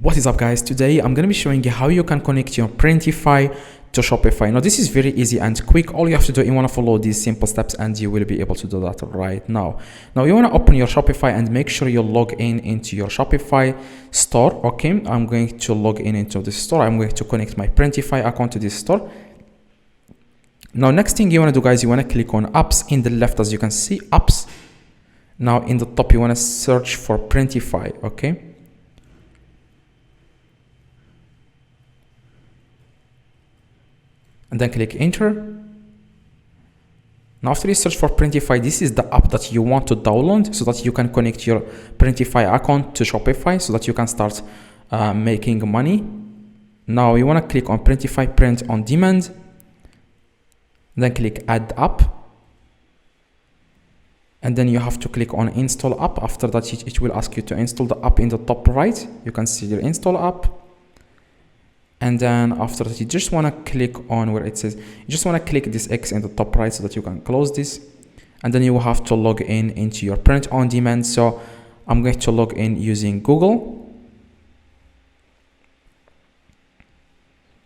What is up, guys? Today I'm going to be showing you how you can connect your Printify to Shopify. Now this is very easy and quick. All you have to do, you want to follow these simple steps and you will be able to do that right now. Now you want to open your Shopify and make sure you log in into your Shopify store. Okay, I'm going to log in into this store. I'm going to connect my Printify account to this store. Now next thing you want to do, guys, you want to click on apps in the left. As you can see, apps. Now in the top you want to search for Printify. Okay, and then click enter. Now after you search for Printify, this is the app that you want to download so that you can connect your Printify account to Shopify so that you can start making money. Now you want to click on Printify print on demand, then click add app, and then you have to click on install app. After that it will ask you to install the app. In the top right you can see your install app. And then after that, you just want to click on where it says, you just want to click this X in the top right so that you can close this. And then you will have to log in into your print on demand. So I'm going to log in using Google.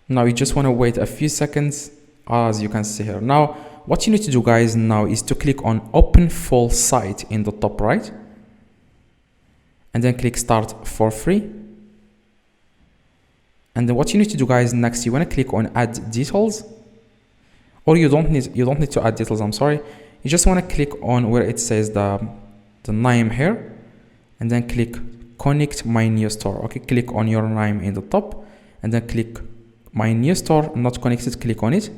Now you just want to wait a few seconds, as you can see here. Now, what you need to do, guys, now is to click on open full site in the top right. And then click start for free. And then what you need to do, guys, next you want to click on add details, or you don't need to add details. I'm sorry. You just want to click on where it says the name here, and then click connect my new store. Okay, click on your name in the top, and then click my new store. Not connected. Click on it.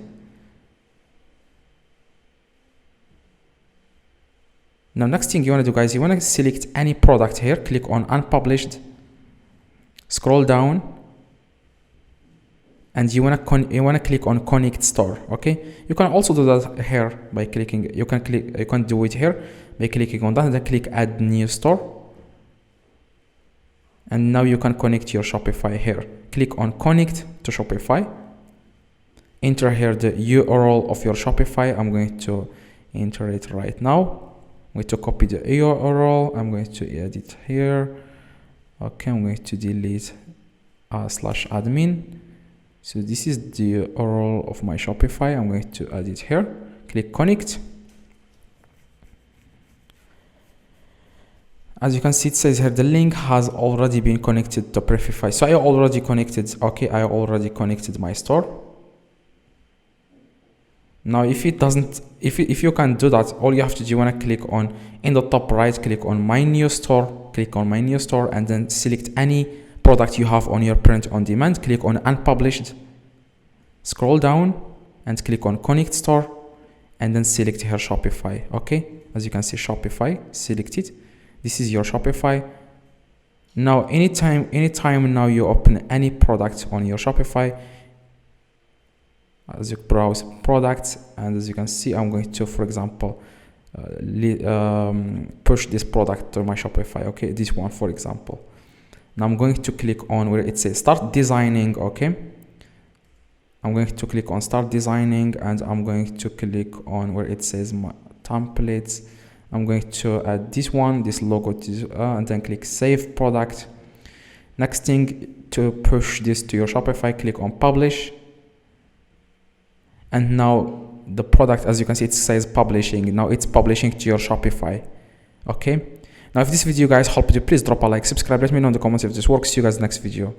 Now next thing you want to do, guys, you want to select any product here. Click on unpublished. Scroll down. And you wanna click on connect store. Okay, you can also do that here by clicking. You can do it here by clicking on that, and then click add new store. And now you can connect your Shopify here. Click on connect to Shopify. Enter here the URL of your Shopify. I'm going to enter it right now. I'm going to copy the URL. I'm going to edit here. Okay, I'm going to delete /admin. So this is the URL of my Shopify. I'm going to add it here. Click connect. As you can see, it says here the link has already been connected to Printify. So I already connected. Okay, I already connected my store. Now if it doesn't, if you can do that, all you have to do, you want to click on in the top right, click on my new store, click on my new store, and then select any product you have on your print on demand. Click on unpublished, scroll down and click on connect store, and then select here Shopify. Okay, as you can see, Shopify, select it. This is your Shopify. Now anytime now you open any product on your Shopify, as you browse products, and as you can see, I'm going to, for example, push this product to my Shopify. Okay, this one, for example. Now I'm going to click on where it says start designing. Okay, I'm going to click on start designing, and I'm going to click on where it says my templates. I'm going to add this one, this logo, and then click save product. Next thing, to push this to your Shopify, click on publish. And now the product, as you can see, it says publishing. Now it's publishing to your Shopify. Okay. Now if this video, guys, helped you, please drop a like, subscribe, let me know in the comments if this works. See you guys next video.